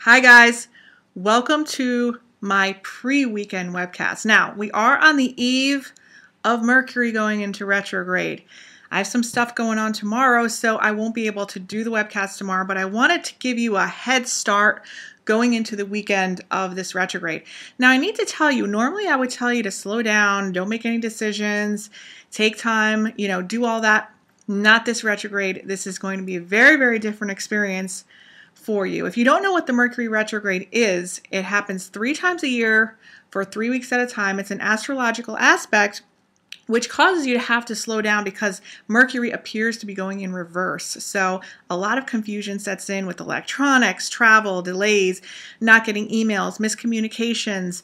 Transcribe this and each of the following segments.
Hi guys, welcome to my pre-weekend webcast. Now, we are on the eve of Mercury going into retrograde. I have some stuff going on tomorrow, so I won't be able to do the webcast tomorrow, but I wanted to give you a head start going into the weekend of this retrograde. Now, I need to tell you, normally I would tell you to slow down, don't make any decisions, take time, do all that. Not this retrograde. This is going to be a very, very different experience for you. If you don't know what the Mercury retrograde is, it happens 3 times a year for 3 weeks at a time. It's an astrological aspect which causes you to have to slow down because Mercury appears to be going in reverse. So a lot of confusion sets in with electronics, travel, delays, not getting emails, miscommunications,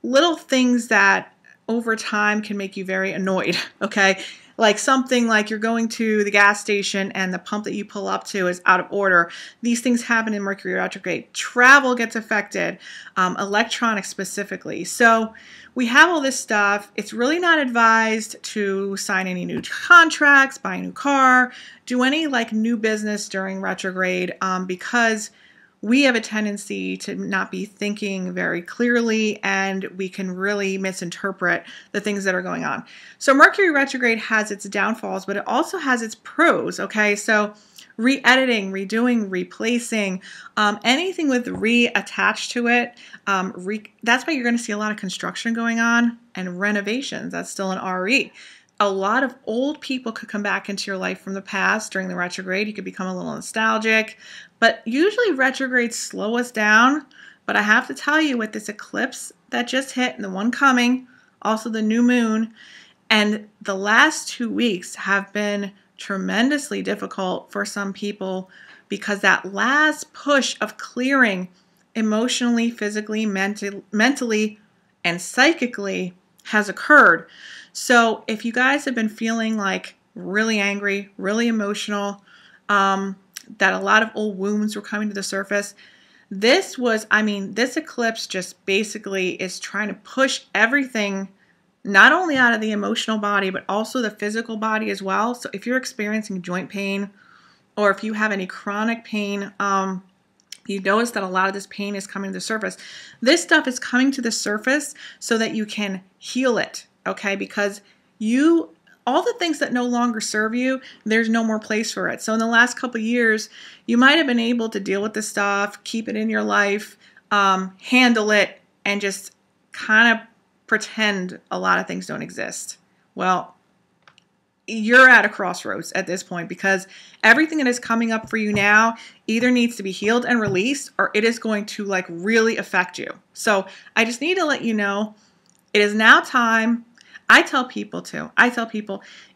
little things that over time can make you very annoyed, okay? Like something like you're going to the gas station and the pump that you pull up to is out of order. These things happen in Mercury retrograde. Travel gets affected, electronics specifically. So we have all this stuff. It's really not advised to sign any new contracts, buy a new car, do any like new business during retrograde because we have a tendency to not be thinking very clearly and we can really misinterpret the things that are going on. So Mercury retrograde has its downfalls, but it also has its pros, okay? So re-editing, redoing, replacing, anything with re attached to it, that's why you're going to see a lot of construction going on and renovations. That's still an RE. A lot of old people could come back into your life from the past during the retrograde. You could become a little nostalgic, but usually retrogrades slow us down. But I have to tell you, with this eclipse that just hit and the one coming, also the new moon, and the last 2 weeks have been tremendously difficult for some people because that last push of clearing emotionally, physically, mentally, and psychically has occurred. So if you guys have been feeling like really angry, really emotional, that a lot of old wounds were coming to the surface, this eclipse just basically is trying to push everything not only out of the emotional body, but also the physical body as well. So if you're experiencing joint pain or if you have any chronic pain, you notice that a lot of this pain is coming to the surface. This stuff is coming to the surface so that you can heal it, okay? Because all the things that no longer serve you, there's no more place for it. So in the last couple of years, you might have been able to deal with this stuff, keep it in your life, handle it, and just kind of pretend a lot of things don't exist. Well, you're at a crossroads at this point because everything that is coming up for you now either needs to be healed and released or it is going to like really affect you. So I just need to let you know it is now time. I tell people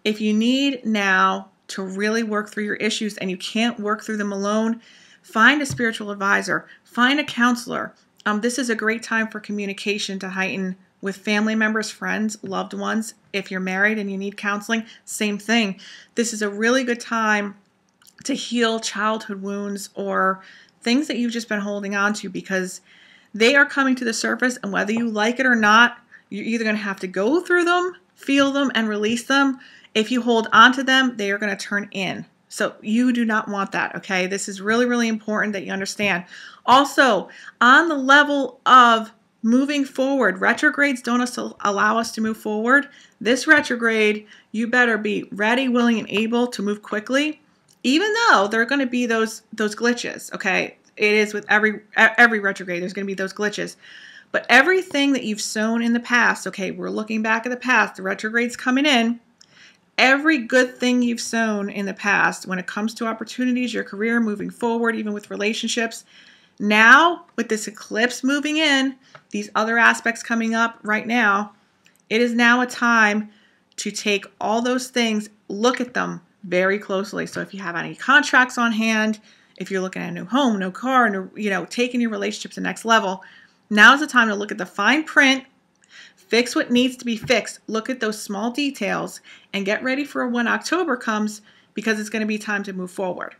if you need now to really work through your issues and you can't work through them alone, find a spiritual advisor, find a counselor. This is a great time for communication to heighten with family members, friends, loved ones. If you're married and you need counseling, same thing. This is a really good time to heal childhood wounds or things that you've just been holding on to because they are coming to the surface, and whether you like it or not, you're either going to have to go through them, feel them, and release them. If you hold on to them, they are going to turn in. So you do not want that, okay? This is really, really important that you understand. Also, on the level of moving forward, retrogrades don't allow us to move forward. This retrograde, you better be ready, willing, and able to move quickly, even though there are going to be those glitches, okay? It is with every retrograde, there's going to be those glitches. But everything that you've sown in the past, okay, we're looking back at the past, the retrograde's coming in. Every good thing you've sown in the past, when it comes to opportunities, your career, moving forward, even with relationships, now with this eclipse moving in, these other aspects coming up right now, it is now a time to take all those things, look at them very closely. So if you have any contracts on hand, if you're looking at a new home, new car, taking your relationship to the next level, now is the time to look at the fine print, fix what needs to be fixed, look at those small details, and get ready for when October comes because it's going to be time to move forward.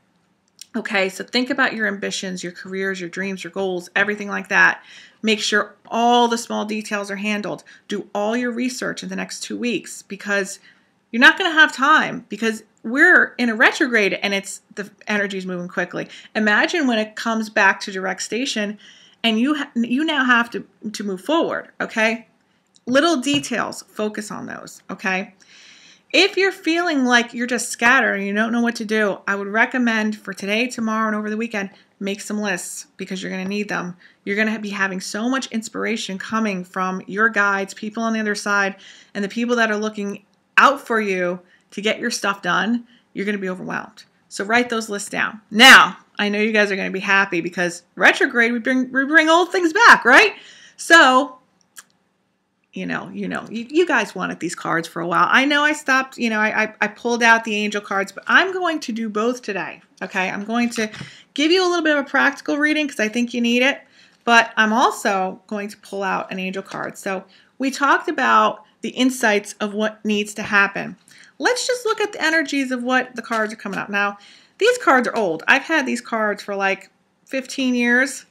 Okay, so think about your ambitions, your careers, your dreams, your goals, everything like that. Make sure all the small details are handled. Do all your research in the next 2 weeks because You're not going to have time because we're in a retrograde and the energy is moving quickly. Imagine when it comes back to direct station and you now have to move forward, okay? Little details, focus on those, okay? If you're feeling like you're just scattered and you don't know what to do, I would recommend for today, tomorrow, and over the weekend, make some lists because you're going to need them. You're going to be having so much inspiration coming from your guides, people on the other side, and the people that are looking out for you to get your stuff done. You're going to be overwhelmed. So write those lists down. Now, I know you guys are going to be happy because retrograde, we bring old things back, right? So you guys wanted these cards for a while. I know I stopped, I pulled out the angel cards, but I'm going to do both today, okay? I'm going to give you a little bit of a practical reading because I think you need it, but I'm also going to pull out an angel card. So we talked about the insights of what needs to happen. Let's just look at the energies of what the cards are coming up. Now, these cards are old. I've had these cards for like 15 years.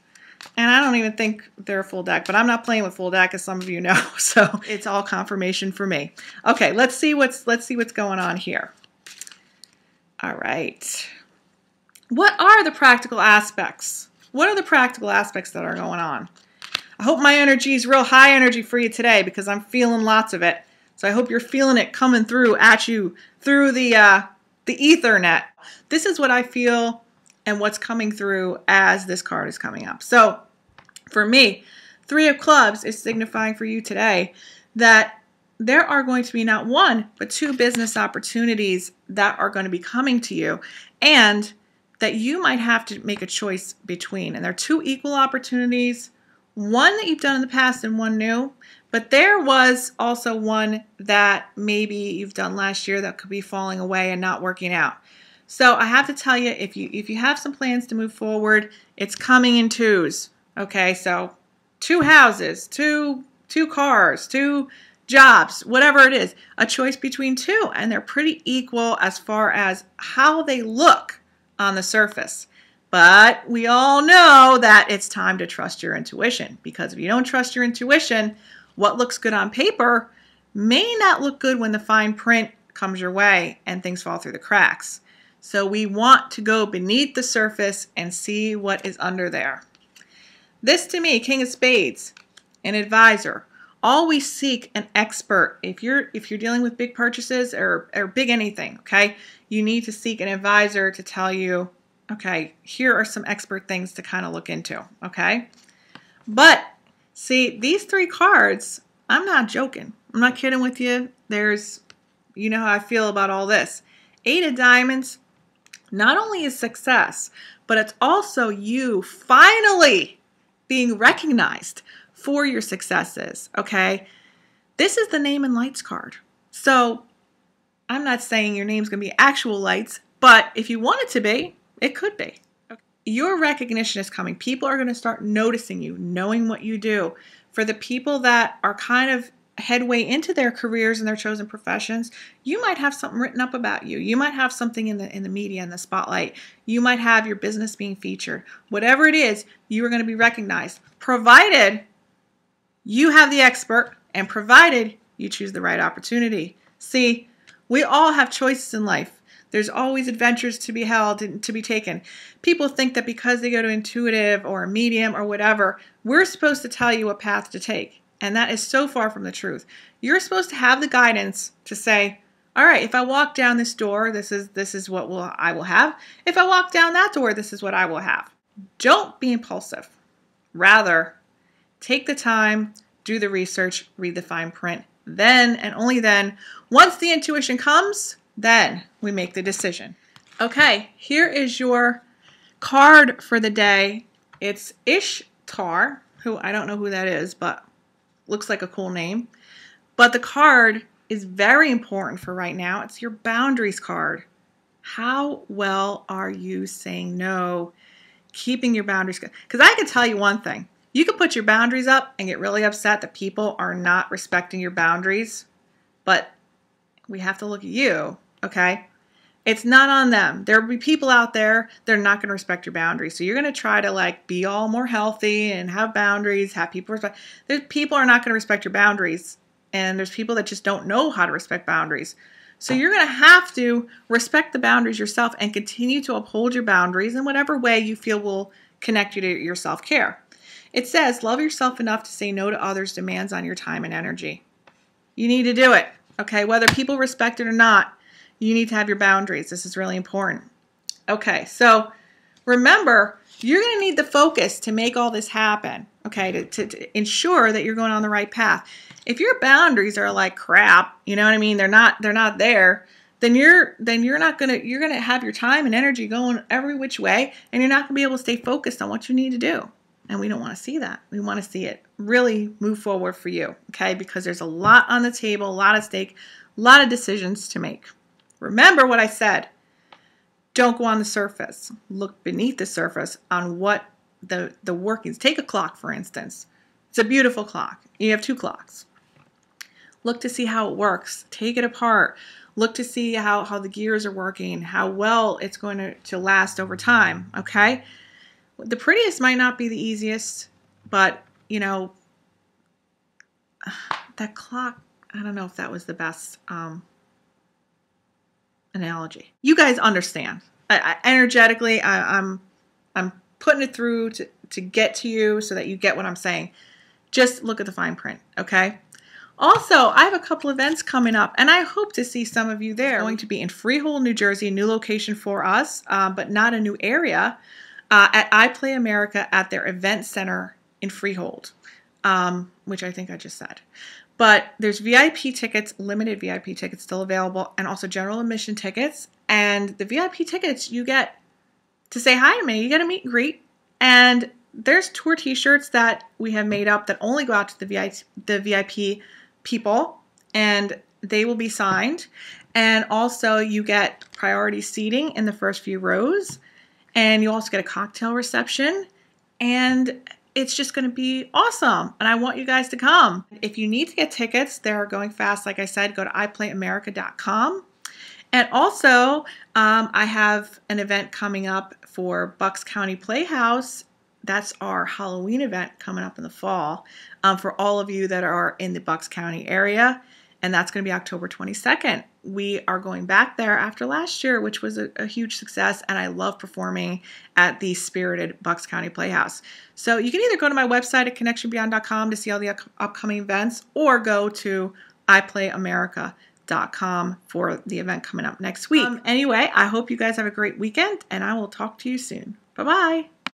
And I don't even think they're a full deck, but I'm not playing with full deck, as some of you know. So it's all confirmation for me. Okay, let's see what's going on here. All right. What are the practical aspects? What are the practical aspects that are going on? I hope my energy is real high energy for you today because I'm feeling lots of it. So I hope you're feeling it coming through at you through the Ethernet. This is what I feel and what's coming through as this card is coming up. So for me, 3 of Clubs is signifying for you today that there are going to be not 1, but 2 business opportunities that are going to be coming to you and that you might have to make a choice between. And they're 2 equal opportunities, one that you've done in the past and one new, but there was also one that maybe you've done last year that could be falling away and not working out. So I have to tell you, if you have some plans to move forward, it's coming in 2s. Okay, so 2 houses, 2 cars, 2 jobs, whatever it is, a choice between 2, and they're pretty equal as far as how they look on the surface. But we all know that it's time to trust your intuition, because if you don't trust your intuition, what looks good on paper may not look good when the fine print comes your way and things fall through the cracks. So we want to go beneath the surface and see what is under there. This to me, King of Spades, an advisor. Always seek an expert. If you're dealing with big purchases or big anything, okay, you need to seek an advisor to tell you, okay, here are some expert things to kind of look into, okay? But see, these 3 cards, I'm not joking. I'm not kidding with you. You know how I feel about all this. 8 of Diamonds, not only is success, but it's also you finally being recognized for your successes, okay? This is the Name and Lights card. So I'm not saying your name's going to be actual lights, but if you want it to be, it could be. Okay. Your recognition is coming. People are going to start noticing you, knowing what you do. For the people that are kind of headway into their careers and their chosen professions, you might have something written up about you. You might have something in the media, in the spotlight. You might have your business being featured. Whatever it is, you are going to be recognized, provided you have the expert and provided you choose the right opportunity. See, we all have choices in life. There's always adventures to be held and to be taken. People think that because they go to intuitive or a medium or whatever, we're supposed to tell you what path to take. And that is so far from the truth. You're supposed to have the guidance to say, all right, if I walk down this door, this is what I will have. If I walk down that door, this is what I will have. Don't be impulsive. Rather, take the time, do the research, read the fine print. Then and only then, once the intuition comes, then we make the decision. Okay, here is your card for the day. It's Ishtar, who I don't know who that is, but looks like a cool name. But the card is very important for right now. It's your boundaries card. How well are you saying no, keeping your boundaries? Because I can tell you one thing. You can put your boundaries up and get really upset that people are not respecting your boundaries. But we have to look at you, okay? It's not on them. There will be people out there that are not going to respect your boundaries. So you're going to try to be all more healthy and have boundaries, have people respect. There's people are not going to respect your boundaries. And there's people that just don't know how to respect boundaries. So you're going to have to respect the boundaries yourself and continue to uphold your boundaries in whatever way you feel will connect you to your self-care. It says, love yourself enough to say no to others' demands on your time and energy. You need to do it, okay? Whether people respect it or not, you need to have your boundaries. This is really important. Okay, so remember, you're going to need the focus to make all this happen, okay, to ensure that you're going on the right path. If your boundaries are like crap, you know what I mean, they're not there, then you're going to have your time and energy going every which way, and you're not going to be able to stay focused on what you need to do. And we don't want to see that. We want to see it really move forward for you, okay? Because there's a lot on the table, a lot at stake, a lot of decisions to make. Remember what I said. Don't go on the surface. Look beneath the surface on what the workings. Take a clock, for instance. It's a beautiful clock. You have 2 clocks. Look to see how it works. Take it apart. Look to see how the gears are working, how well it's going to last over time, okay? The prettiest might not be the easiest, but, you know, that clock, I don't know if that was the best analogy. You guys understand. Energetically, I'm putting it through to get to you so that you get what I'm saying. Just look at the fine print, okay? Also, I have a couple events coming up, and I hope to see some of you there. It's going to be in Freehold, New Jersey, a new location for us, but not a new area, at I Play America at their event center in Freehold, which I think I just said. But there's VIP tickets, limited VIP tickets still available, and also general admission tickets. And the VIP tickets, you get to say hi to me. You get a meet and greet. And there's tour t-shirts that we have made up that only go out to the VIP people, and they will be signed. And also you get priority seating in the first few rows. And you also get a cocktail reception. And it's just going to be awesome, and I want you guys to come. If you need to get tickets, they're going fast. Like I said, go to iplayamerica.com. And also, I have an event coming up for Bucks County Playhouse. That's our Halloween event coming up in the fall for all of you that are in the Bucks County area, and that's going to be October 22nd. We are going back there after last year, which was a huge success, and I love performing at the spirited Bucks County Playhouse. So you can either go to my website at connectionbeyond.com to see all the upcoming events, or go to iplayamerica.com for the event coming up next week. Anyway, I hope you guys have a great weekend, and I will talk to you soon. Bye-bye.